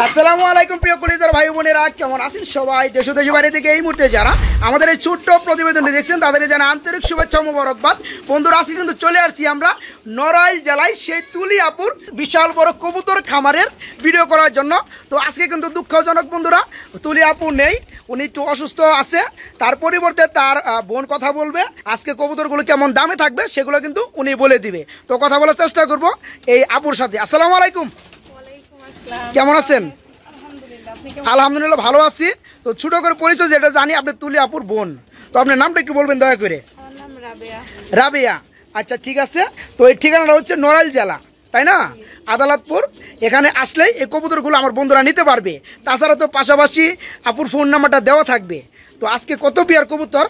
আসসালামু আলাইকুম প্রিয় কলিজার ভাই বোনেরা, কেমন আছেন সবাই? দেশ ও দেশের বাইরে থেকে এই মুহূর্তে যারা আমাদের এই ছোট্ট প্রতিবেদনটি দেখছেন তাদেরকে জানা আন্তরিক শুভেচ্ছা ও মোবারকবাদ। বন্ধুরা, আজকে কিন্তু চলে আসছি আমরা নড়াইল জেলায় সেই তুলি আপুর বিশাল বড় কবুতর খামারের ভিডিও করার জন্য। তো আজকে কিন্তু দুঃখজনক বন্ধুরা, তুলি আপু নেই, উনি একটু অসুস্থ আছে। তার পরিবর্তে তার বোন কথা বলবে। আজকে কবুতরগুলো কেমন দামে থাকবে সেগুলো কিন্তু উনি বলে দিবে। তো কথা বলার চেষ্টা করব এই আপুর সাথে। আসসালামু আলাইকুম, কেমন আছেন? আলহামদুলিল্লাহ ভালো আছি। তো ছোট করে পরিচয় যেটা জানি, আপনি তুলি আপুর বোন। তো আপনার নামটা একটু বলবেন দয়া করে। রাবেয়া, আচ্ছা ঠিক আছে। তো এই ঠিকানাটা হচ্ছে নড়াইল জেলা, তাই না? আদালতপুর। এখানে আসলেই এই কবুতরগুলো আমার বন্ধুরা নিতে পারবে। তাছাড়া তো পাশাপাশি আপুর ফোন নাম্বারটা দেওয়া থাকবে। তো আজকে কত পেয়ার কবুতর?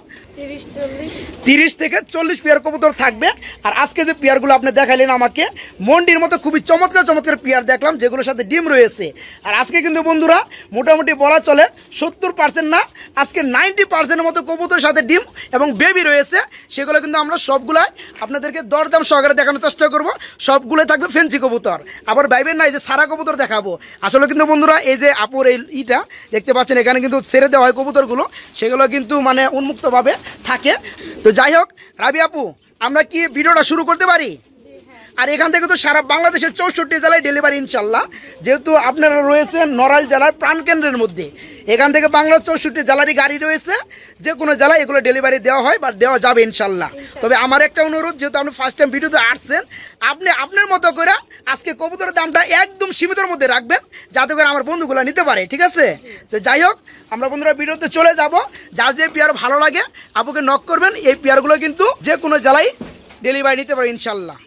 30 থেকে 40 পেয়ার কবুতর থাকবে। আর আজকে যে পেয়ারগুলো আপনি দেখাইলেন আমাকে, মন্ডির মতো খুবই চমৎকার চমৎকার পেয়ার দেখলাম, যেগুলোর সাথে ডিম রয়েছে। আর আজকে কিন্তু বন্ধুরা মোটামুটি বলা চলে 70% না, আজকে 90%-এর মতো কবুতরের সাথে ডিম এবং বেবি রয়েছে। সেগুলো কিন্তু আমরা সবগুলাই আপনাদেরকে দরদাম সহকারে দেখানোর চেষ্টা করব। সবগুলোই থাকবে ফেন্সি কবুতর। আবার ভাইবেন না এই যে সারা কবুতর দেখাবো। আসলে কিন্তু বন্ধুরা এই যে আপুর এই ইটা দেখতে পাচ্ছেন, এখানে কিন্তু ছেড়ে দেওয়া হয় কবুতরগুলো, সেগুলো কিন্তু মানে উন্মুক্তভাবে থাকে। তো যাই হোক রাবি আপু, আমরা কি ভিডিওটা শুরু করতে পারি? আর এখান থেকে তো সারা বাংলাদেশের 64 জেলায় ডেলিভারি ইনশাল্লাহ। যেহেতু আপনারা রয়েছেন নড়াইল জেলার প্রাণকেন্দ্রের মধ্যে, এখান থেকে বাংলার 64 জেলারই গাড়ি রয়েছে। যে কোনো জেলায় এগুলো ডেলিভারি দেওয়া হয় বা দেওয়া যাবে ইনশাল্লাহ। তবে আমার একটা অনুরোধ, যেহেতু আপনি ফার্স্ট টাইম ভিডিওতে আসছেন, আপনি আপনার মতো করে আজকে কবুতরের দামটা একদম সীমিতর মধ্যে রাখবেন, যাতে করে আমার বন্ধুগুলো নিতে পারে, ঠিক আছে? তো যাই হোক, আমরা বন্ধুরা ভিডিওতে চলে যাব। যার যে পেয়ার ভালো লাগে আপুকে নক করবেন। এই পেয়ারগুলো কিন্তু যে কোনো জেলায় ডেলিভারি নিতে পারে ইনশাল্লাহ।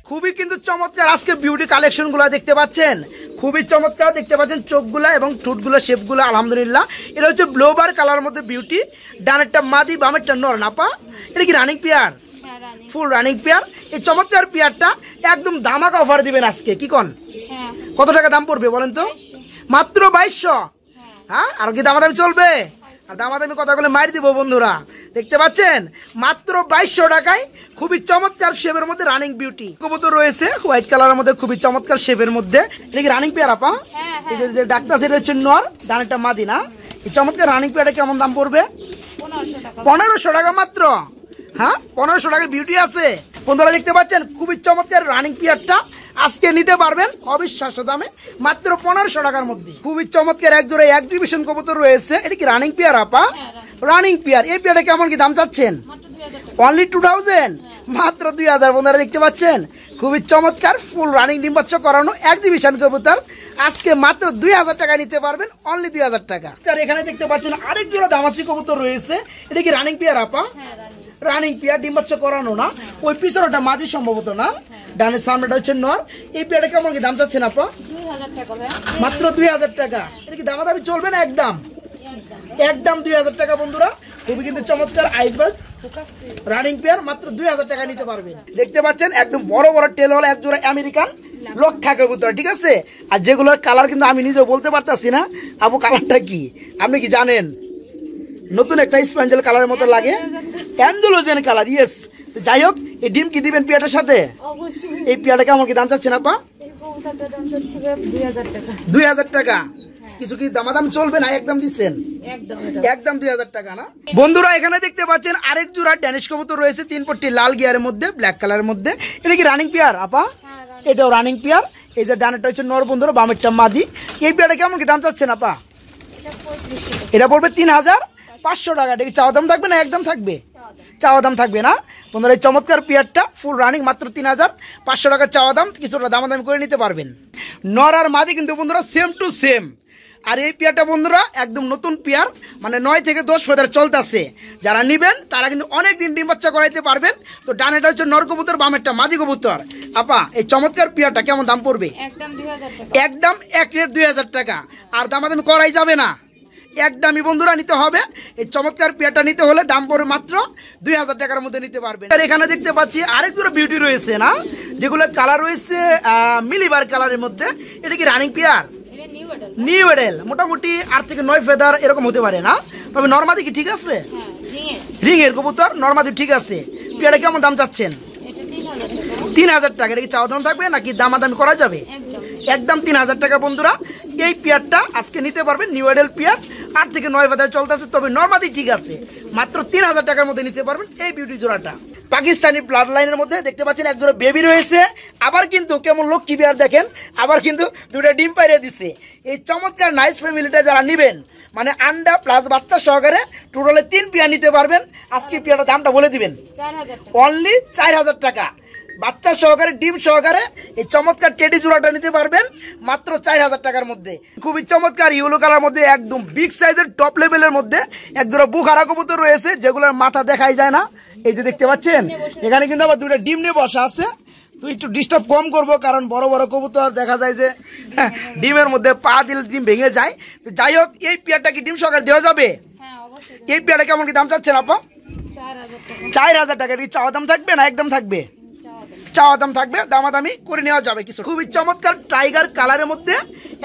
খুবই কিন্তু চমৎকার আজকে বিউটি কালেকশনগুলো দেখতে পাচ্ছেন, খুবই চমৎকার দেখতে পাচ্ছেন। চোখগুলা এবং ঠোঁটগুলো শেপগুলো আলহামদুলিল্লাহ। এটা হচ্ছে ব্লোবার কালার মধ্যে বিউটি। ডানেরটা মাদি, বামেরটা নর। নাপা এটা কি running pair? Full running pair. এই চমৎকার পেয়ারটা একদম ধামাকা অফার দিবেন আজকে, কি কন? কত টাকা দাম পড়বে বলেন তো? মাত্র 2200। হ্যাঁ, আর কি দামাদামি চলবে? আর দামাদামি কথা বলে মার দিব বন্ধুরা। দেখতে পাচ্ছেন মাত্র 2200 টাকায় খুবই চমৎকার শেপের মধ্যে রানিং বিউটি কবুতর রয়েছে, হোয়াইট কালারের মধ্যে খুবই চমৎকার শেপের মধ্যে। এটা কি রানিং পেয়ার আপা? এই যে ডাক্তার, সেটা হচ্ছে নর, ডানেরটা মাদি না? এই চমৎকার রানিং পেয়ারটা কেমন দাম পড়বে? 1500 টাকা মাত্র। হ্যাঁ, 1500 টাকা বিউটি আছে বন্ধুরা। দেখতে পাচ্ছেন খুবই চমৎকার রানিং পেয়ারটা আজকে নিতে পারবেন অবিশ্বাস্য দামে, মাত্র 1500 টাকার মধ্যে। খুবই চমৎকার এক জোড়া এক্সিবিশন কবুতর রয়েছে। এটা কি রানিং পেয়ার আপা? Running pair. এই পেয়ারটা কেমন কি দাম চাচ্ছেন? অনলি 2000, মাত্র 2000 বন্ধুরা। দেখতে পাচ্ছেন খুবই চমৎকার ফুল রানিং ডিম্বাচ্ছ করানো এক্সিবিশন কবুতর আজকে মাত্র 2000 টাকা নিতে পারবেন, অনলি 2000 টাকা। আর এখানে দেখতে পাচ্ছেন আরেক জোড়া দামাসি কবুতর রয়েছে। এটা কি রানিং পেয়ার আপা? রানিং পেয়ার, ডিম্বাচ্ছ করানো না? ওই পিছনটা মাদি সম্ভবত না, ডানের সামনেটা হচ্ছে নর। এই পেয়ারটা কেমন কি দাম চাচ্ছেন আপা? মাত্র 2000 টাকা। এটা কি দামাদামি চলবে না? একদম একদম 2000 টাকা বন্ধুরা। খুবই কিন্তু চমৎকার আইসবার্গ রানিং পেয়ার, মাত্র 2000 টাকা নিতে পারবেন। দেখতে পাচ্ছেন একদম বড় বড় টেলওয়ালা এক জোড়া আমেরিকান লক্ষা কবুতর, ঠিক আছে? আর যেগুলোর কালার কিন্তু আমি নিজেও বলতে পারতাছি না। আপু কালারটা কি আপনি কি জানেন? নতুন একটা স্পেঞ্জেল কালারের মতো লাগে, অ্যান্ডালুজিয়ান কালার। ইয়েস। যাই হোক, এই ডিম কি দিবেন পেয়ারটার সাথে? এই পেয়ারটা কেমন কি দাম চাচ্ছেন আপা? 2000 টাকা। কিছু কি দামাদাম চলবে না? একদম দিচ্ছেন? একদম 2000 টাকা না বন্ধুরা। এখানে দেখতে পাচ্ছেন আরেক জোড়া ড্যানিশ কবুতর রয়েছে, 3 পট্টি লাল গিয়ারের মধ্যে, ব্ল্যাক কালারের মধ্যে। এটা কি রানিং পেয়ার আপা? এটাও রানিং পেয়ার। এই যে ডানেরটা হচ্ছে নর বন্ধুরা, বামেরটা মাদি। এই পেয়ারটা কেমন কি দাম চাচ্ছেন আপা? এটা পড়বে 3500 টাকা। এটা কি চাওয়া দাম থাকবে না একদম থাকবে? চাওয়া দাম থাকবে না বন্ধুরা। এই চমৎকার পেয়ারটা ফুল রানিং, মাত্র 3500 টাকা চাওয়া দাম। কিছুটা দামাদামি করে নিতে পারবেন। নর আর মাদি কিন্তু বন্ধুরা সেম টু সেম। আর এই পেয়ারটা বন্ধুরা একদম নতুন পেয়ার, মানে 9 থেকে 10 ফেদার চলতেছে। যারা নিবেন তারা কিন্তু অনেক দিন ডিম বাচ্চা করাইতে পারবেন। তো ডানেটা হচ্ছে নর কবুতর, বামেরটা মাদি কবুতর। আপা এই চমৎকার পেয়ারটা কেমন দাম পড়বে? একদম এক রেট 2000 টাকা। আর দামাদামি করাই যাবে না, একদমই বন্ধুরা নিতে হবে। এই চমৎকার পেয়ারটা নিতে হলে দাম পড়বে মাত্র 2000 টাকার মধ্যে নিতে পারবেন। আর এখানে দেখতে পাচ্ছি আরেক দুটো বিউটি রয়েছে না, যেগুলো কালার রয়েছে মিলিবার কালারের মধ্যে। এটা কি রানিং পেয়ার? নিউ এডেল। মোটামুটি 8 থেকে 9 ফেদার এরকম হতে পারে না? তবে নরমাদি কি ঠিক আছে? রিং এর কবুতর, নরমাদি ঠিক আছে। পেয়ারটা কেমন দাম চাচ্ছেন? 3000 টাকা। এটা কি চাওয়া দাম থাকবে নাকি দামাদামি করা যাবে? একদম 3000 টাকা বন্ধুরা। এই পেয়ারটা আজকে নিতে পারবেন, নিউ এডেল পেয়ার 8 থেকে 9 বাজারে চলতেছে, তবে নরমাদি ঠিক আছে, মাত্র 3000 টাকার মধ্যে নিতে পারবেন এই বিউটি জোড়াটা। পাকিস্তানি ব্লাড লাইনের মধ্যে দেখতে পাচ্ছেন এক জোড়া বেবি রয়েছে, আবার কিন্তু কেমন লক্ষ্মী পেয়ার দেখেন, আবার কিন্তু দুটো ডিম পাইরে দিছে। এই চমৎকার নাইস ফ্যামিলিটা যারা নেবেন, মানে আন্ডা প্লাস বাচ্চা সহকারে টোটালে 3 পেয়ার নিতে পারবেন। আজকে পেয়ারটার দামটা বলে দিবেন, অনলি 4000 টাকা। বাচ্চা সহকারে ডিম সহকারে এই চমৎকার টেডি জোড়াটা নিতে পারবেন মাত্র 4000 টাকার মধ্যে। খুবই চমৎকার ইয়েলো কালার মধ্যে একদম বিগ সাইজের টপ লেভেলের মধ্যে এক জোড়া বুখারা কবুতর রয়েছে, যেগুলোর মাথা দেখাই যায় না। এই যে দেখতে পাচ্ছেন এখানে কিন্তু আবার দুটো ডিম নিয়ে বসা আছে। তো একটু ডিস্টার্ব কম করবো, কারণ বড় বড় কবুতর দেখা যায় যে ডিমের মধ্যে পা দিলে ডিম ভেঙে যায়। তো যাই হোক, এই পেয়ারটা কি ডিম সহকারে দেওয়া যাবে? এই পেয়ারটা কেমন কি দাম চাচ্ছেন আপা? 4000 টাকা। কি চাওয়া দাম থাকবে না একদম থাকবে? চাওয়া দাম থাকবে, দামাদামি করে নেওয়া যাবে কিছু। খুবই চমৎকার টাইগার কালারের মধ্যে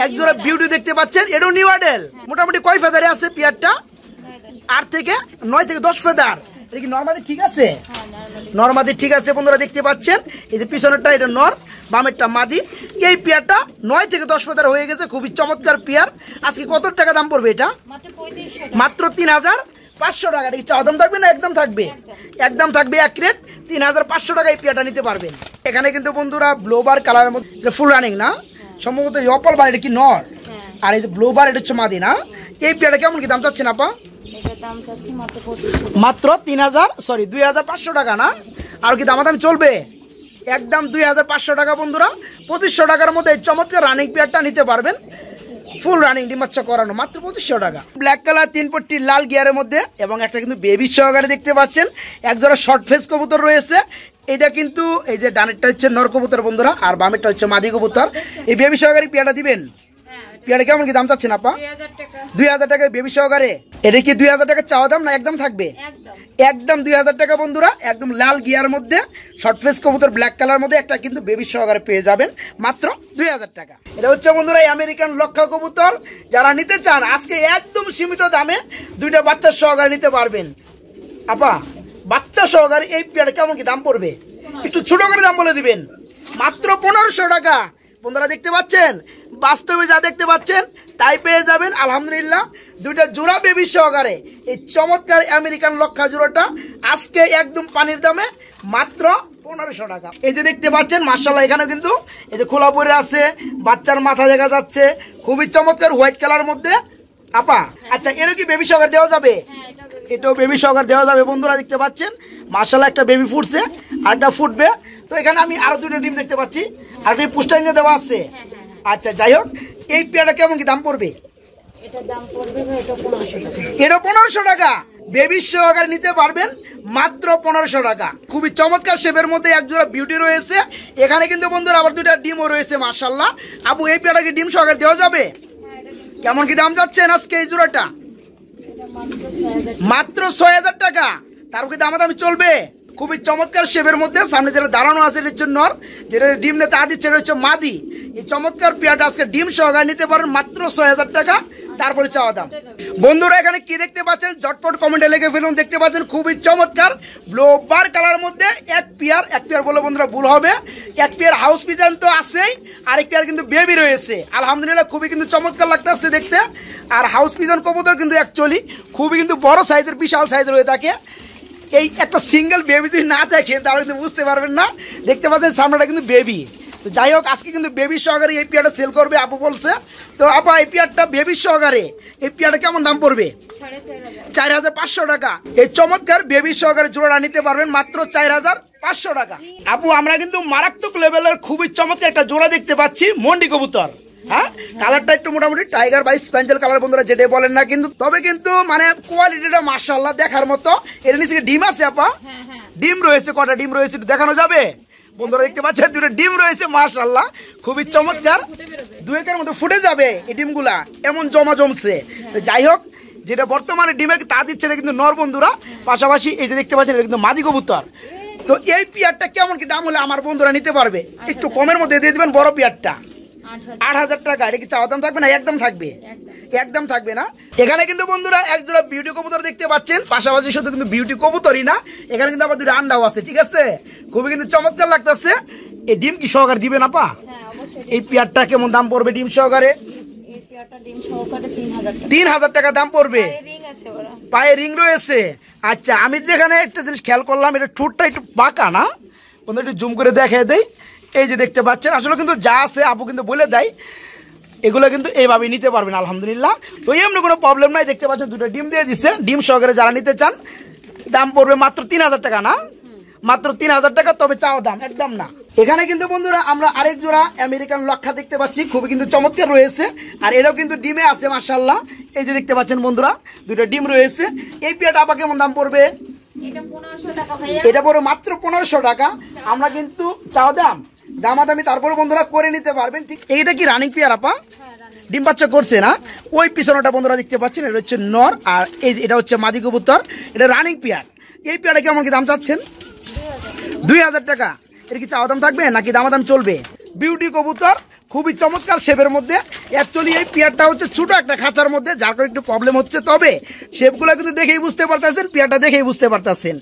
এক জোড়া বিউটি দেখতে পাচ্ছেন, এটাও নিউ এডেল। মোটামুটি কয় ফেদারে আছে পেয়ারটা? 8 থেকে 9 থেকে 10 ফেদার। এটা কি নরমাদি ঠিক আছে? নরমাদি ঠিক আছে বন্ধুরা, দেখতে পাচ্ছেন এই যে পিছনেরটা এটা নর, বামেরটা মাদি। এই পেয়ারটা 9 থেকে 10 ফেদার হয়ে গেছে, খুবই চমৎকার পেয়ার। আজকে কত টাকা দাম পড়বে এটা? মাত্র 3500 টাকা। এটা কি চাওয়া দাম থাকবে না একদম থাকবে? একদম থাকবে, এক রেট 3500 টাকা এই পেয়ারটা নিতে পারবেন। এখানে কিন্তু বন্ধুরা ব্লোবার কালারের মধ্যে ফুল রানিং না, সম্ভবত অপল বার, এটা কি নর, আর এই যে ব্লোবার এটা হচ্ছে মাদি না। এই পেয়ারটা কেমন কি দাম চাচ্ছেন আপা? মাত্র 2500 টাকা না? আর কি দামাদামি চলবে? একদম 2500 টাকা বন্ধুরা। 2500 টাকার মধ্যে এই চমৎকার রানিং পেয়ারটা নিতে পারবেন, ফুল রানিং ডিমাচ্ছা করানো, মাত্র 2500 টাকা। ব্ল্যাক কালার 3 পট্টি লাল গিয়ারের মধ্যে এবং একটা কিন্তু বেবি সহকারে দেখতে পাচ্ছেন এক জোড়া শর্ট ফেস কবুতর রয়েছে। এটা কিন্তু এই যে ডানেরটা হচ্ছে নর কবুতর বন্ধুরা, আর বামেরটা হচ্ছে মাদি কবুতর। এই বেবি সহকারে পেয়ারটা দিবেন। পেয়ারটা কেমন কি দাম চাচ্ছেন আপা? 2000 টাকা বেবি সহকারে। এটা কি 2000 টাকা চাওয়া দাম না একদম থাকবে? একদম 2000 টাকা বন্ধুরা। একদম লাল গিয়ার মধ্যে শর্ট ফেস কবুতর ব্ল্যাক কালার মধ্যে একটা কিন্তু বেবি সহকারে পেয়ে যাবেন মাত্র 2000 টাকা। এটা হচ্ছে বন্ধুরা আমেরিকান লক্ষা কবুতর। যারা নিতে চান আজকে একদম সীমিত দামে দুইটা বাচ্চা সহকারে নিতে পারবেন। আপা বাচ্চা সহকারে এই পেয়ারটা কেমন কি দাম পড়বে? একটু ছোট করে দাম বলে দিবেন। মাত্র 1500 টাকা। বন্ধুরা দেখতে পাচ্ছেন, বাস্তবে যা দেখতে পাচ্ছেন তাই পেয়ে যাবেন আলহামদুলিল্লাহ। দুইটা জোড়া বেবি সহকারে এই চমৎকার আমেরিকান লক্ষা জোড়াটা আজকে একদম পানির দামে মাত্র 1500 টাকা। এই যে দেখতে পাচ্ছেন মাশাআল্লাহ, এখানে কিন্তু এই যে খোলা পরে আছে, বাচ্চার মাথা দেখা যাচ্ছে, খুবই চমৎকার হোয়াইট কালার মধ্যে। আপা আচ্ছা, এর কি বেবি সহকারে দেওয়া যাবে? এটাও বেবি সহকারে দেওয়া যাবে বন্ধুরা। দেখতে পাচ্ছেন মাশাআল্লাহ, একটা বেবি ফুটছে, আরেকটা ফুটবে। তো এখানে আমি আরো দুটো ডিম দেখতে পাচ্ছি, আর একটা পোস্টারিং দেওয়া আছে। আচ্ছা যাই হোক, এই পেয়ারটা কেমন কি দাম পড়বে? এটা 1500 টাকা। বেবি সহকারে নিতে পারবেন মাত্র 1500 টাকা। খুবই চমৎকার শেপের মধ্যে এক জোড়া বিউটি রয়েছে। এখানে কিন্তু বন্ধুরা আবার দুটা ডিমও রয়েছে মাশাআল্লাহ। আপু এই পেয়ারটা কি ডিম সহকারে দেওয়া যাবে? কেমন কি দাম যাচ্ছেন আজকে এই জোড়াটা? মাত্র 6000 টাকা। তার কি দামাদামি চলবে? খুবই চমৎকার শেপের মধ্যে, সামনে যেটা দাঁড়ানো আছে এটা হচ্ছে নর, যেটা ডিম নিয়ে তা দিচ্ছে এটা হচ্ছে মাদি। এই চমৎকার পেয়ারটা আজকে ডিম সহকারে নিতে পারেন মাত্র 6000 টাকা। তারপরে চাওয়া দাম। বন্ধুরা এখানে কি দেখতে পাচ্ছেন, ঝটপট কমেন্টে লিখে ফেলুন। দেখতে পাচ্ছেন খুবই চমৎকার ব্লোবার কালার মধ্যে এক পেয়ার বলে বন্ধুরা ভুল হবে, এক পেয়ার হাউস পিজন তো আছেই, আরেক পেয়ার কিন্তু বেবি রয়েছে। আলহামদুলিল্লাহ খুবই কিন্তু চমৎকার লাগতেছে দেখতে। আর হাউস পিজন কবুতর কিন্তু অ্যাকচুয়ালি খুবই কিন্তু বড় সাইজের, বিশাল সাইজের হয়ে থাকে। এই একটা সিঙ্গেল বেবি যদি না দেখে তাহলে কিন্তু বুঝতে পারবেন না। দেখতে পাচ্ছেন সামনেটা কিন্তু বেবি। তো যাই হোক, আজকে কিন্তু বেবি সহকারে এই পেয়ারটা সেল করবে আপু বলছে। তো আপা এই পেয়ারটা বেবি সহকারে এই পেয়ারটা কেমন দাম পড়বে? 4500 টাকা। এই চমৎকার বেবি সহকারে জোড়া নিতে পারবেন মাত্র 4500 টাকা। আপু আমরা কিন্তু মারাত্মক লেভেলের খুবই চমৎকার একটা জোড়া দেখতে পাচ্ছি, মন্ডি কবুতর। হ্যাঁ, কালারটা একটু মোটামুটি টাইগার বাই স্প্যাঞ্জেল কালার বন্ধুরা যেটা বলেন না, কিন্তু তবে কিন্তু মানে কোয়ালিটিটা মাশাআল্লাহ দেখার মতো। এর নিচে ডিম আছে আপা? ডিম রয়েছে। কটা ডিম রয়েছে একটু দেখানো যাবে? বন্ধুরা দেখতে পাচ্ছেন দুটো ডিম রয়েছে মাশাআল্লাহ, খুবই চমৎকার। দুয়েকের মধ্যে ফুটে যাবে এই ডিমগুলা, এমন জমা জমছে। তো যাই হোক, যেটা বর্তমানে ডিমে তা দিচ্ছে এটা কিন্তু নর বন্ধুরা। পাশাপাশি এই যে দেখতে পাচ্ছেন এটা কিন্তু মাদি কবুতর। তো এই পেয়ারটা কেমন কি দাম হলে আমার বন্ধুরা নিতে পারবে? একটু কমের মধ্যে দিয়ে দিবেন বড় পেয়ারটা। 8,000 টাকা। এটা কি চাওয়া দাম থাকবে না একদম থাকবে? একদম থাকবে না। এখানে কিন্তু বন্ধুরা একজোড়া বিউটি কবুতর দেখতে পাচ্ছেন, পাশাপাশি শুধু কিন্তু বিউটি কবুতরই না, এখানে কিন্তু আবার 2টা আন্ডাও আছে, ঠিক আছে? খুবই কিন্তু চমৎকার লাগতেছে। এই ডিম কি সহকারে দিবেন আপা? এই পেয়ারটা কেমন দাম পড়বে ডিম সহকারে? 3,000 টাকা দাম পড়বে। পায়ে রিং রয়েছে। আচ্ছা, আমি যেখানে একটা জিনিস খেয়াল করলাম, এটা ঠোঁটটা একটু বাঁকা না বন্ধু, একটু জুম করে দেখাই দেই। এই যে দেখতে পাচ্ছেন, আসলে কিন্তু যা আছে আপু কিন্তু বলে দেয়, এগুলো কিন্তু এইভাবে নিতে পারবেন আলহামদুলিল্লাহ। তো এমনি কোনো প্রবলেম নাই। দেখতে পাচ্ছেন 2টা ডিম দিয়ে দিচ্ছে। ডিম সহকারে যারা নিতে চান দাম পড়বে মাত্র 3,000 টাকা, না মাত্র 3,000 টাকা, তবে চাও দাম একদম না। এখানে কিন্তু বন্ধুরা আমরা আরেক জোড়া আমেরিকান লক্ষা দেখতে পাচ্ছি, খুবই কিন্তু চমৎকার রয়েছে, আর এটাও কিন্তু ডিমে আছে মাশাআল্লাহ। এই যে দেখতে পাচ্ছেন বন্ধুরা 2টা ডিম রয়েছে। এই পেয়ারটা আপা কেমন দাম পড়বে? এটা পড়বে মাত্র 1500 টাকা। আমরা কিন্তু চাও দাম দামাদামি তারপরে বন্ধুরা করে নিতে পারবেন। ঠিক, এইটা কি রানিং পেয়ার আপা? ডিম বাচ্চা করছে না? ওই পিছনটা বন্ধুরা দেখতে পাচ্ছেন, এটা হচ্ছে নর, আর এই এটা হচ্ছে মাদি কবুতর, এটা রানিং পেয়ার। এই পেয়ারটা কেমন কি দাম চাচ্ছেন? 2,000 টাকা। এটা কি চাওয়া দাম থাকবে নাকি দামাদাম চলবে? বিউটি কবুতর, খুবই চমৎকার শেপের মধ্যে। অ্যাকচুয়ালি এই পেয়ারটা হচ্ছে ছোট একটা খাঁচার মধ্যে, যার কারণে একটু প্রবলেম হচ্ছে, তবে শেপগুলো কিন্তু দেখেই বুঝতে পারতেছেন, পেয়ারটা দেখেই বুঝতে পারতেছেন।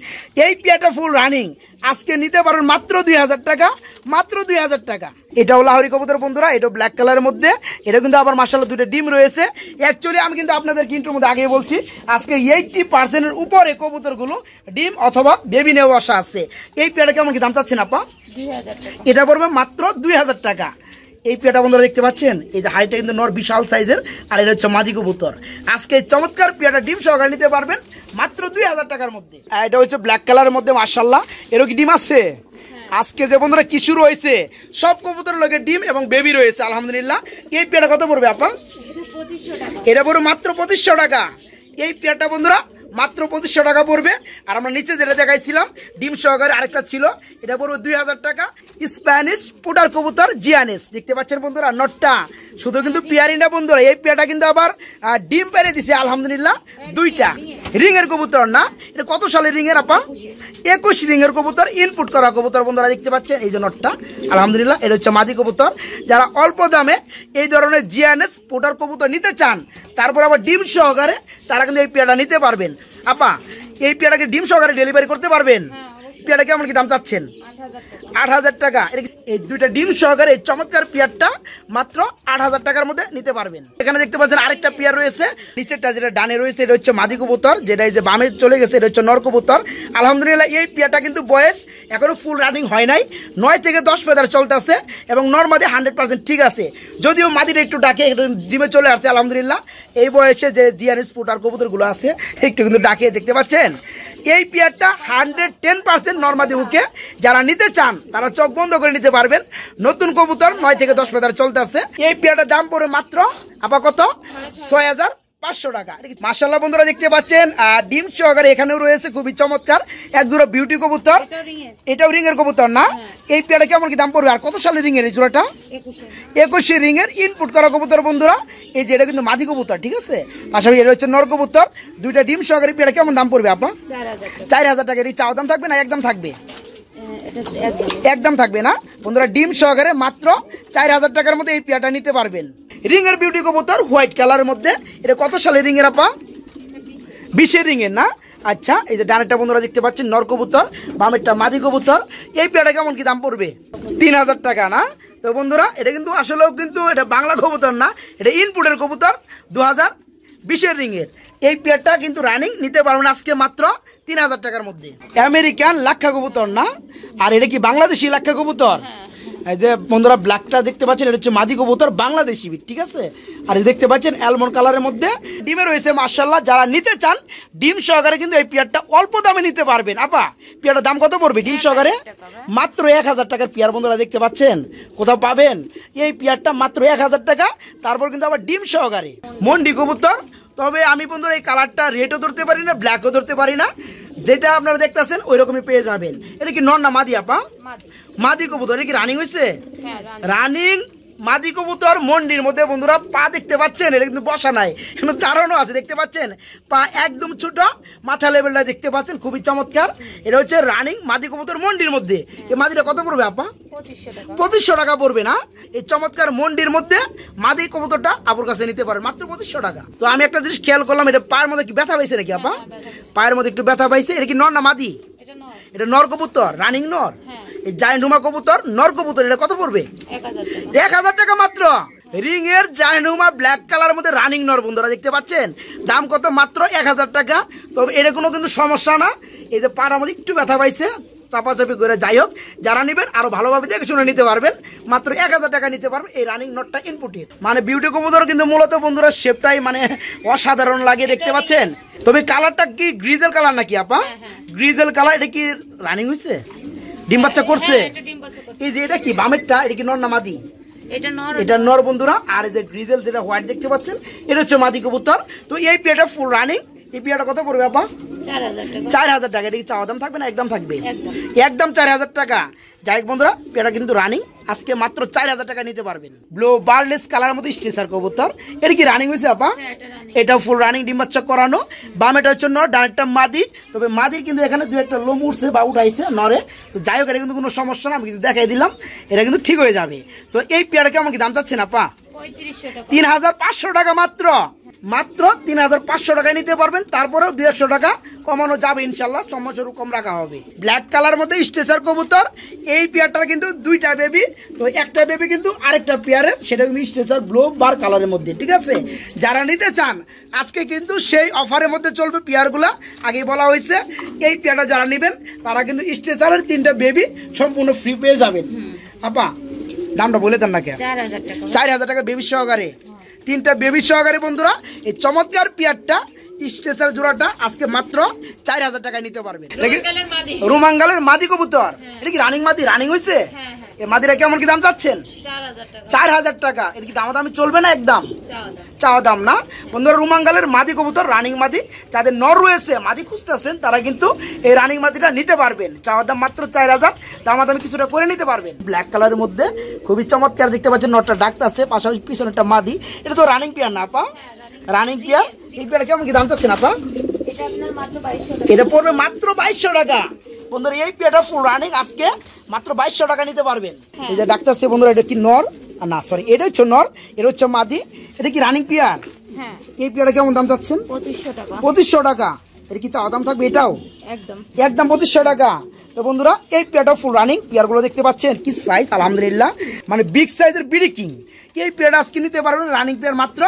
এই পেয়ারটা ফুল রানিং, আজকে নিতে পারবেন মাত্র 2,000 টাকা, মাত্র 2,000 টাকা। এটাও লাহোরি কবুতর বন্ধুরা, এটা ব্ল্যাক কালারের মধ্যে, এটা কিন্তু আবার মাশাআল্লাহ 2টা ডিম রয়েছে। অ্যাকচুয়ালি আমি কিন্তু আপনাদের ইন্ট্রোর মধ্যে আগেই বলছি, আজকে 80% উপরে কবুতরগুলো ডিম অথবা বেবি নেওয়া আসা আছে। এই পেয়ারটা কেমন কি দাম চাচ্ছেন আপা? 2,000 টাকা। এটা পড়বে মাত্র 2,000 টাকা। এই পেয়ারটা বন্ধুরা দেখতে পাচ্ছেন, এই যে হাইটটা কিন্তু নর বিশাল সাইজের, আর এটা হচ্ছে মাদি কবুতর। আজকে এই চমৎকার পেয়ারটা ডিম সহকারে নিতে পারবেন মাত্র 2,000 টাকার মধ্যে। এটা হচ্ছে ব্ল্যাক কালারের মধ্যে মাশাআল্লাহ। এরও কি ডিম আছে? আজকে যে বন্ধুরা কিছু রয়েছে, সব কবুতরের লগে ডিম এবং বেবি রয়েছে আলহামদুলিল্লাহ। এই পেয়ারটা কত পড়বে আপা? এটা পড়বে মাত্র 2500 টাকা। এই পেয়ারটা বন্ধুরা মাত্র 2500 টাকা পড়বে। আর আমরা নিচে যেটা দেখাইছিলাম ডিম সহকারে আরেকটা ছিল, এটা পড়বে 2,000 টাকা। স্প্যানিশ পুটার কবুতর জিয়ানিস দেখতে পাচ্ছেন বন্ধুরা, নটটা শুধু কিন্তু পেয়ারি না বন্ধুরা, এই পেয়ারটা কিন্তু আবার ডিম পেরে দিছে আলহামদুলিল্লাহ 2টা। রিংয়ের কবুতর না, এটা কত সালের রিংয়ের আপা? 21 রিংয়ের কবুতর, ইনপুট করা কবুতর বন্ধুরা দেখতে পাচ্ছেন। এই যে নটটা আলহামদুলিল্লাহ, এটা হচ্ছে মাদি কবুতর। যারা অল্প দামে এই ধরনের জিয়ানিস পুটার কবুতর নিতে চান, তারপর আবার ডিম সহকারে, তারা কিন্তু এই পেয়ারটা নিতে পারবেন। আপা এই পেয়ারটাকে ডিম সহকারে ডেলিভারি করতে পারবেন? পেয়ারটা কেমন কি দাম চাচ্ছেন? 8,000 টাকা। এই 2টা ডিম সহকারে এই চমৎকার পেয়ারটা মাত্র 8,000 টাকার মধ্যে নিতে পারবেন। এখানে দেখতে পাচ্ছেন আরেকটা পেয়ার রয়েছে, নিচেরটা যেটা ডানে রয়েছে এটা হচ্ছে মাদি কবুতর, যেটা এই যে বামে চলে গেছে এটা হচ্ছে নর কবুতর। আলহামদুলিল্লাহ এই পেয়ারটা কিন্তু বয়স এখনো ফুল রানিং হয় নাই, 9 থেকে 10 ফেদার চলতেছে, এবং নর মাদি 100% ঠিক আছে। যদিও মাদিটা একটু ডাকে, একটু ডিমে চলে আসছে আলহামদুলিল্লাহ। এই বয়সে যে জিয়ানিস পুটার কবুতরগুলো আছে একটু কিন্তু ডাকে, দেখতে পাচ্ছেন। এই পেয়ারটা 110% নরমাদি হুকে, যারা নিতে চান তারা চোখ বন্ধ করে নিতে পারবেন। নতুন কবুতর 9 থেকে 10 ফেদার চলতেছে। এই পেয়ারটার দাম পড়ে মাত্র আপা কত? 6,500 টাকা। মাশাআল্লাহ বন্ধুরা দেখতে পাচ্ছেন, আর ডিম সহকারে এখানেও রয়েছে খুবই চমৎকার এক জোড়া বিউটি কবুতর। এটাও রিংয়ের কবুতর না? এই পেয়ারটা কেমন কি দাম পড়বে? আর কত সালের রিংয়ের এই জোড়াটা? 21 রিংয়ের ইনপুট করা কবুতর বন্ধুরা। এই যে এটা কিন্তু মাদি কবুতর, ঠিক আছে, পাশাপাশি এটা হচ্ছে নর কবুতর। 2টা ডিম সহকারে পেয়ারটা কেমন দাম পড়বে আপা? 4,000 টাকা। এই চাওয়া দাম থাকবে না একদম থাকবে? একদম থাকবে না বন্ধুরা, ডিম সহকারে মাত্র 4,000 টাকার মধ্যে এই পেয়ারটা নিতে পারবেন। রিংয়ের বিউটি কবুতর হোয়াইট কালারের মধ্যে, এটা কত সালের রিংয়ের আপা? 20 রিংয়ের না? আচ্ছা, এই যে ডানেরটা বন্ধুরা দেখতে পাচ্ছেন নর কবুতর, বামেরটা মাদি কবুতর। এই পেয়ারটা কেমন কি দাম পড়বে? 3,000 টাকা না? তো বন্ধুরা এটা কিন্তু আসলেও কিন্তু এটা বাংলা কবুতর না, এটা ইনপুটের কবুতর, 2020 রিংয়ের। এই পেয়ারটা কিন্তু রানিং, নিতে পারবেন আজকে মাত্র 3,000 টাকার মধ্যে। আমেরিকান লাক্ষা কবুতর না? আর এটা কি বাংলাদেশি লাক্ষা কবুতর? এই যে বন্ধুরা ব্ল্যাকটা দেখতে পাচ্ছেন, এটা হচ্ছে মাদি কবুতর, বাংলাদেশি, ঠিক আছে। আর দেখতে পাচ্ছেন অ্যালমন্ড কালারের মধ্যে ডিমে রয়েছে মাশাআল্লাহ। যারা নিতে চান ডিম সহকারে কিন্তু এই পেয়ারটা অল্প দামে নিতে পারবেন। আপা পেয়ারটার দাম কত পড়বে ডিম সহকারে? মাত্র 1,000 টাকার পেয়ার বন্ধুরা দেখতে পাচ্ছেন, কোথাও পাবেন এই পেয়ারটা মাত্র 1,000 টাকা, তারপর কিন্তু আবার ডিম সহকারে। মন্ডি কবুতর, তবে আমি বন্ধুরা এই কালারটা রেডও ধরতে পারি না, ব্ল্যাকও ধরতে পারি না, যেটা আপনারা দেখতেছেন ওই রকমই পেয়ে যাবেন। এটা কি নর না মাদি আপা? মাদি কবুতর। এটা কি রানিং হয়েছে? রানিং মাদি কবুতর মন্ডির মধ্যে বন্ধুরা পা দেখতে পাচ্ছেন, এটা কিন্তু বসা নাই, কিন্তু দাঁড়ানো আছে দেখতে পাচ্ছেন, পা একদম ছোট, মাথা লেভেলটা দেখতে পাচ্ছেন, খুবই চমৎকার। এটা হচ্ছে রানিং মাদি কবুতর মন্ডির মধ্যে। এই মাদিটা কত পড়বে আপা? 2500 টাকা পড়বে না? এই চমৎকার মন্ডির মধ্যে মাদি কবুতরটা আপুর কাছে নিতে পারেন মাত্র 2500 টাকা। তো আমি একটা জিনিস খেয়াল করলাম, এটা পায়ের মধ্যে কি ব্যথা পাইছে নাকি আপা? পায়ের মধ্যে একটু ব্যথা পাইছে। এটা কি নর না মাদি? এটা নর কবুতর, রানিং নর। এই জায়ান্ট হুমা কবুতর নর কবুতর, এটা কত পড়বে? 1000 টাকা মাত্র। রিং এর জায়ান্ট হুমা ব্ল্যাক কালার মধ্যে রানিং নর বন্ধুরা দেখতে পাচ্ছেন, দাম কত? মাত্র 1000 টাকা। তবে এটা কোনো কিন্তু সমস্যা না। এই যে পাড়ার মধ্যে একটু ব্যথা পাইছে, চাপাচাপি করে, যাই হোক, যারা নেবেন আরো ভালোভাবে দেখে শুনে নিতে পারবেন, মাত্র 1000 টাকা নিতে পারবেন এই রানিং নটটা ইনপুটের। মানে বিউটি কবুতর কিন্তু মূলত বন্ধুরা শেপটাই মানে অসাধারণ লাগে দেখতে পাচ্ছেন। তবে কালারটা কি গ্রিজেল কালার নাকি আপা? Grizzle colour. এটা কি রানিং হয়েছে? ডিম বাচ্চা করছে? এই যে এটা কি বামেরটা, এটা কি নর না মাদি? এটা নর বন্ধুরা। আর এই যে গ্রিজেল যেটা হোয়াইট দেখতে পাচ্ছেন, এটা হচ্ছে মাদি কবুতর। তো এই পেয়ারটা ফুল রানিং। এই পেয়ারটা কত পড়বে আপা? 4000 টাকা। এটা কি চাওয়া দাম থাকবে না একদম থাকবে? একদম 4000 টাকা। যাই হোক বন্ধুরা, পেয়ারটা কিন্তু রানিং, আজকে মাত্র 4000 টাকা নিতে পারবেন। ব্লু বারলেস কালার মধ্যে স্টেসার কবুতর। এটা কি রানিং হয়েছে আপা? এটা ফুল রানিং, ডিম বাচ্চা করানো। বামেটা হচ্ছে নর, ডানেরটা মাদি। তবে মাদির কিন্তু এখানে দু একটা লোম উঠছে বা উঠাইছে নরে। তো যাই হোক, এটা কিন্তু কোনো সমস্যা না, আমি কিন্তু দেখাই দিলাম, এটা কিন্তু ঠিক হয়ে যাবে। তো এই পেয়ারটা কেমন কি দাম চাচ্ছেন আপা? 3500 টাকা মাত্র। মাত্র 3500 টাকায় নিতে পারবেন। তারপরেও 200 টাকা কমানো যাবে ইনশাল্লাহ, সমস্যারও কম রাখা হবে। ব্ল্যাক কালার মধ্যে স্টেসার কবুতর। এই পেয়ারটার কিন্তু দুইটা বেবি। তো একটা বেবি কিন্তু আরেকটা পেয়ারের, সেটা কিন্তু স্টেসার ব্লু বার কালারের মধ্যে, ঠিক আছে? যারা নিতে চান আজকে কিন্তু সেই অফারের মধ্যে চলবে পেয়ারগুলা। আগেই বলা হয়েছে, এই পেয়ারটা যারা নেবেন তারা কিন্তু স্টেসারের 3টা বেবি সম্পূর্ণ ফ্রি পেয়ে যাবেন। আপা দামটা বলে দেন না কে? 4000 টাকা বেবি সহকারে, 3টা বেবি সহকারে বন্ধুরা। এই চমৎকার পেয়ারটা স্টেসার জোড়াটা আজকে মাত্র 4000 টাকায় নিতে পারবেন। রোমাঙ্গালের মাদি কবুতর। এটা কি রানিং মাদি? রানিং হয়েছে? এই মাদিরা কেমন কি দাম চাচ্ছেন? 4000 টাকা। এর কি দামাদামি চলবে না? একদম চাওয়া দাম না বন্ধুরা। রোমাঙ্গালের মাদি কবুতর, রানিং মাদি। যাদের নর রয়েছে, মাদি খুঁজতেছেন, তারা কিন্তু এই রানিং মাদিটা নিতে পারবেন। চাওয়া দাম মাত্র 4000, দামাদামি কিছুটা করে নিতে পারবেন। ব্ল্যাক কালারের মধ্যে খুবই চমৎকার দেখতে পাচ্ছেন, নরটা ডাকতেছে, পাশাপাশি পিছনে একটা মাদি। এটা তো রানিং পেয়ার না আপা? Running pair. এই পেয়ারটা কেমন কি দাম চাচ্ছেন আপা? এটা পড়বে মাত্র 2200 টাকা বন্ধুরা। এই পেয়ারটা ফুল রানিং, আজকে মাত্র 2200 টাকা নিতে পারবেন। এই যে ডাকতেছে বন্ধুরা, এটা কি নর না সরি, এটা হচ্ছে নর, এটা হচ্ছে মাদি। এটা কি রানিং পেয়ার? এই পেয়ারটা কেমন দাম চাচ্ছেন? 2500 টাকা। এটা কি চাওয়া দাম থাকবে? এটাও একদম 2500 টাকা। তো বন্ধুরা, এই পেয়ারটা ফুল রানিং। পেয়ারগুলো দেখতে পাচ্ছেন কি সাইজ, আলহামদুলিল্লাহ, মানে বিগ সাইজের ব্রিডিং। এই পেয়ারটা আজকে নিতে পারবেন রানিং পেয়ার মাত্র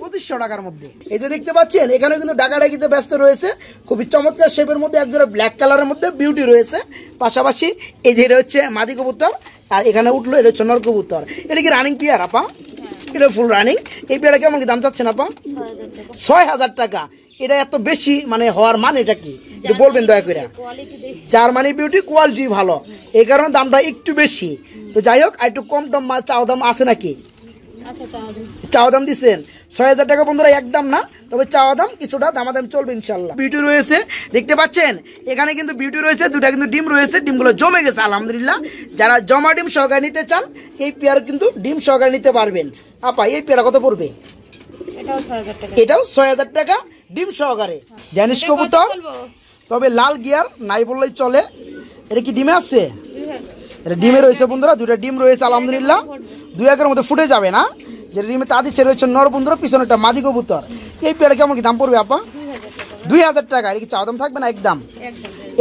2500 টাকার মধ্যে। এই যে দেখতে পাচ্ছেন, এখানে কিন্তু ডাকাডাকিতে ব্যস্ত রয়েছে, খুবই চমৎকার শেপের মধ্যে, একজোড়া ব্ল্যাক কালারের মধ্যে বিউটি রয়েছে। পাশাপাশি এই যে এটা হচ্ছে মাদি কবুতর, আর এখানে উঠলো এটা হচ্ছে নর কবুতর। এটা কি রানিং পেয়ার আপা? এটা ফুল রানিং। এই পেয়ারটা কেমন কি দাম চাচ্ছেন আপা? 6000 টাকা। এটা এত বেশি মানে হওয়ার মানে এটা কি, এটা বলবেন দয়া করে। জার্মানি বিউটি, কোয়ালিটি ভালো, এই কারণে দামটা একটু বেশি। তো যাই হোক, একটু কম টম চাওয়া দাম আছে নাকি? চাওয়া দাম দিচ্ছেন 6000 টাকা বন্ধুরা, একদম না, তবে চাওয়া দাম কিছুটা দামাদাম চলবে ইনশাল্লাহ। বিউটি রয়েছে দেখতে পাচ্ছেন, এখানে কিন্তু বিউটি রয়েছে, দুটা কিন্তু ডিম রয়েছে, ডিমগুলো জমে গেছে আলহামদুলিল্লাহ। যারা জমা ডিম সহকারে নিতে চান, এই পেয়ার কিন্তু ডিম সহকারে নিতে পারবেন। আপা এই পেয়ারা কত পড়বে? এটাও 6000 টাকা ডিম সহকারে। ড্যানিশ কবুতর, তবে লাল গিয়ার নাই বললেই চলে। এটা কি ডিমে আছে? এটা ডিমে রয়েছে বন্ধুরা, দুটা ডিম রয়েছে আলহামদুলিল্লাহ। 2-1 মধ্যে ফুটে যাবে না। যে ডিমে তা দিচ্ছে রয়েছে নর বন্ধুরা, পিছনে একটা মাদি কবুতর। এই পেয়ারা কেমন কি দাম পড়বে আপা? 2000 টাকা। এটা কি চাওয়া দাম থাকবে না?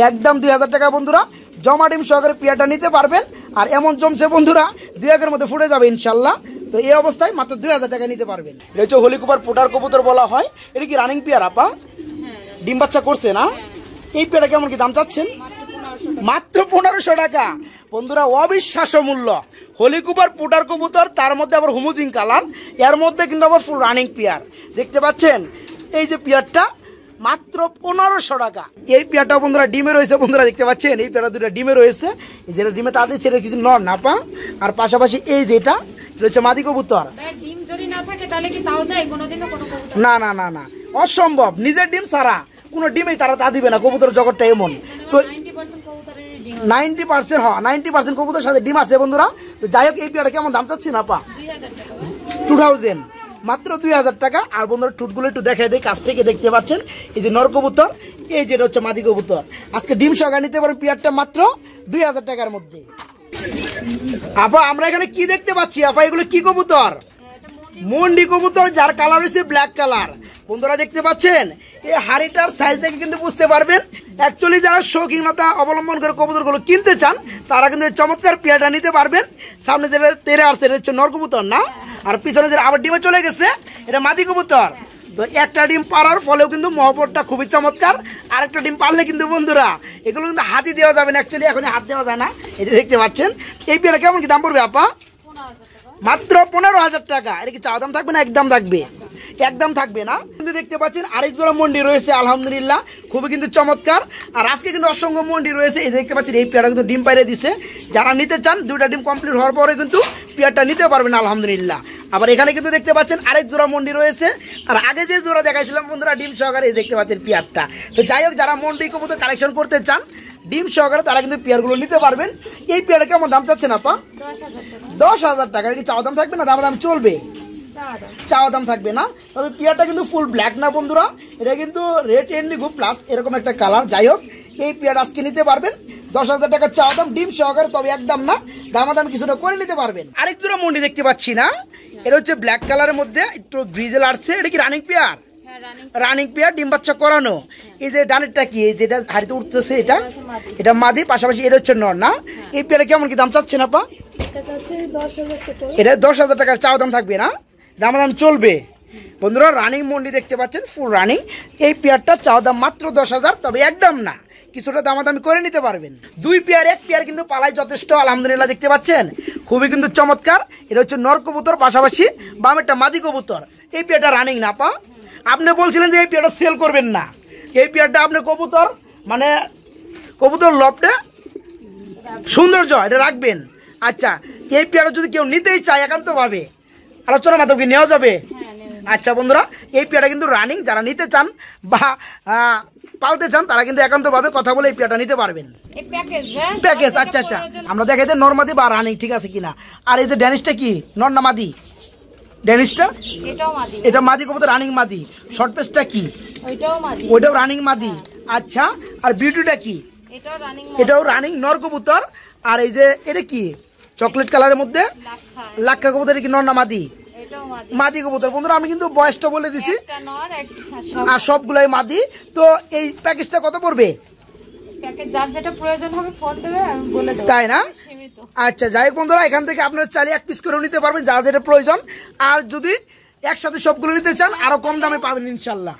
একদম 2000 টাকা বন্ধুরা। জমা ডিম সহকারে পেয়ারটা নিতে পারবেন। আর এমন জমছে বন্ধুরা, 2-1 মধ্যে ফুটে যাবে ইনশাল্লাহ। তো এই অবস্থায় মাত্র 2000 টাকা নিতে পারবেন। এটা হচ্ছে হলিকুপার পোটার কবুতর বলা হয়। এটা কি রানিং পেয়ার আপা? ডিম বাচ্চা করছে না? এই পেয়ারটা কেমন কি দাম চাচ্ছেন? মাত্র 1500 টাকা বন্ধুরা, অবিশ্বাস্য মূল্য। হলিকুপার পোটার কবুতর, তার মধ্যে আবার হুমুজিং কালার, এর মধ্যে কিন্তু আবার ফুল রানিং পেয়ার দেখতে পাচ্ছেন। এই যে পেয়ারটা মাত্র 1500 টাকা। এই পেয়ারটা বন্ধুরা ডিমে রয়েছে বন্ধুরা, দেখতে পাচ্ছেন এই পেয়ারটা দুটা ডিমে রয়েছে। যেটা ডিমে তাদের ছেড়ে কিছু নর না পা। আর পাশাপাশি এই যেটা রয়েছে মাদি কবুতর। না না না না, অসম্ভব। নিজের ডিম ছাড়া কোনো ডিমেই তারা তা দিবে না, কবুতর জগৎটা এমন। তো 90% 90% কবুতর সাথে ডিম আছে বন্ধুরা। তো যাই হোক, এই পেয়ারটা কেমন দাম চাচ্ছি না পা? 2000 মাত্র 2000 টাকা। আর বন্ধুরা ঠুটগুলো একটু দেখাই দেয়, কাছ থেকে দেখতে পাচ্ছেন এই যে নর কবুতর, এই যেটা হচ্ছে মাদি কবুতর। আজকে ডিম সহকারে নিতে পারেন পেয়ারটা মাত্র 2000 টাকার মধ্যে। আপা আমরা এখানে কি দেখতে পাচ্ছি আপা, এগুলো কি কবুতর? মন্ডি কবুতর, যার কালার হচ্ছে ব্ল্যাক কালার। বন্ধুরা দেখতে পাচ্ছেন এই হাড়িটার সাইজ দেখে কিন্তু বুঝতে পারবেন। অ্যাকচুয়ালি যারা শৌখিনতা অবলম্বন করে কবুতরগুলো কিনতে চান তারা কিন্তু চমৎকার পেয়ারটা নিতে পারবেন। সামনে যেটা তেরে আসছে এটা হচ্ছে নর কবুতর না, আর পিছনে যেটা আবার ডিমে চলে গেছে এটা মাদি কবুতর। তো একটা ডিম পাড়ার ফলেও কিন্তু মহব্বতটা খুবই চমৎকার। আরেকটা ডিম পারলে কিন্তু বন্ধুরা এগুলো কিন্তু হাতই দেওয়া যাবে না, অ্যাকচুয়ালি এখন হাত দেওয়া যায় না। এই যে দেখতে পাচ্ছেন এই পেয়ারটা কেমন কি দাম পড়বে আপা? মাত্র 15,000 টাকা। এটা কি চাওয়া দাম থাকবে না একদম থাকবে? একদম থাকবে না। কিন্তু দেখতে পাচ্ছেন আরেক জোড়া মন্ডি রয়েছে আলহামদুলিল্লাহ, খুবই কিন্তু চমৎকার। আর আজকে কিন্তু অসংখ্য মন্ডি রয়েছে। এই দেখতে পাচ্ছেন এই পেয়ারটা কিন্তু ডিম পাইরে দিছে। যারা নিতে চান দুইটা ডিম কমপ্লিট হওয়ার পরে কিন্তু পেয়ারটা নিতে পারবেন আলহামদুলিল্লাহ। আবার এখানে কিন্তু দেখতে পাচ্ছেন আরেক জোড়া মন্ডি রয়েছে। আর আগে যে জোড়া দেখাইছিলাম বন্ধুরা ডিম সহকারে, এই দেখতে পাচ্ছেন পেয়ারটা। তো যাই হোক, যারা মন্ডি কবুতর কালেকশন করতে চান ডিম সহকারে তারা কিন্তু পেয়ারগুলো নিতে পারবেন। এই পেয়ারটা কেমন দাম চাচ্ছেন আপা? 10,000 টাকা। কি চাওয়া দাম থাকবে না দাম দাম চলবে? চাওয়া দাম থাকবে না। তবে পেয়ারটা কিন্তু ফুল ব্ল্যাক না বন্ধুরা, এটা কিন্তু রেড ইন্ডিগো প্লাস এরকম একটা কালার। যাই হোক, এই পেয়ার আজকে নিতে পারবেন 10,000 টাকা চাওয়া দাম ডিম সহকারে, তবে একদম না, দামাদাম কিছুটা করে নিতে পারবেন। আরেক জোড়া মন্ডি দেখতে পাচ্ছি না, এটা হচ্ছে ব্ল্যাক কালারের মধ্যে একটু গ্রিজেল আসছে। এটা কি রানিং পেয়ার? রানিং পেয়ার, ডিম বাচ্চা করানো। এই যে ডানেরটা কি, এই যেটা হাড়িতে উঠতেছে এটা, এটা মাদি, পাশাপাশি এটা হচ্ছে নর না। এই পেয়ারে কেমন কি দাম চাচ্ছেন আপা? এটা 10,000 টাকার চাওয়া দাম থাকবে না, দামাদাম চলবে। বন্ধুরা রানিং মন্ডি দেখতে পাচ্ছেন ফুল রানিং। এই পেয়ারটা চাওয়া দাম মাত্র 10,000, তবে একদম না, কিছুটা দামাদামি করে নিতে পারবেন। দুই পেয়ার এক পেয়ার কিন্তু পালাই যথেষ্ট আলহামদুলিল্লাহ। দেখতে পাচ্ছেন খুবই কিন্তু চমৎকার। এটা হচ্ছে নর কবুতর, পাশাপাশি বামেরটা মাদি কবুতর। এই পেয়ারটা রানিং না আপা? আপনি বলছিলেন যে এই পেয়ারটা সেল করবেন না, এই পেয়ারটা আপনি কবুতর মানে কবুতর লফটে সৌন্দর্য এটা রাখবেন। আচ্ছা, এই পেয়ারটা যদি কেউ নিতেই চায় একান্তভাবে আলোচনার মাধ্যমে কি নেওয়া যাবে? আচ্ছা বন্ধুরা, এই পেয়ারটা কিন্তু রানিং, যারা নিতে চান বা পালতে চান তারা কিন্তু একান্তভাবে কথা বলে এই পেয়ারটা নিতে পারবেন। প্যাকেজ, আচ্ছা আচ্ছা, আমরা দেখাই দেয় নর্মাদি বা রানিং ঠিক আছে কিনা। আর এই যে ড্যানিশটা কি নর না মাদি? ড্যানিশটা এটা মাদি কবুতর, রানিং মাদি। শর্ট পেসটা কি? ওইটাও রানিং মাদি। আচ্ছা, আর বিউটিটা কি? এটাও রানিং নর কবুতর। আর এই যে এটা কি চকলেট কালারের মধ্যে লাক্ষা কবুতর, কি নর না মাদি? মাদি কবুতর। বন্ধুরা আমি কিন্তু বয়সটা বলে দিছি, আর সবগুলাই মাদি। তো এই প্যাকেজটা কত পড়বে? তাই না? আচ্ছা, যাই হোক বন্ধুরা, এখান থেকে আপনারা চাইলে এক পিস করে নিতে পারবেন যার যেটা প্রয়োজন। আর যদি একসাথে সবগুলো নিতে চান আরো কম দামে পাবেন ইনশাল্লাহ।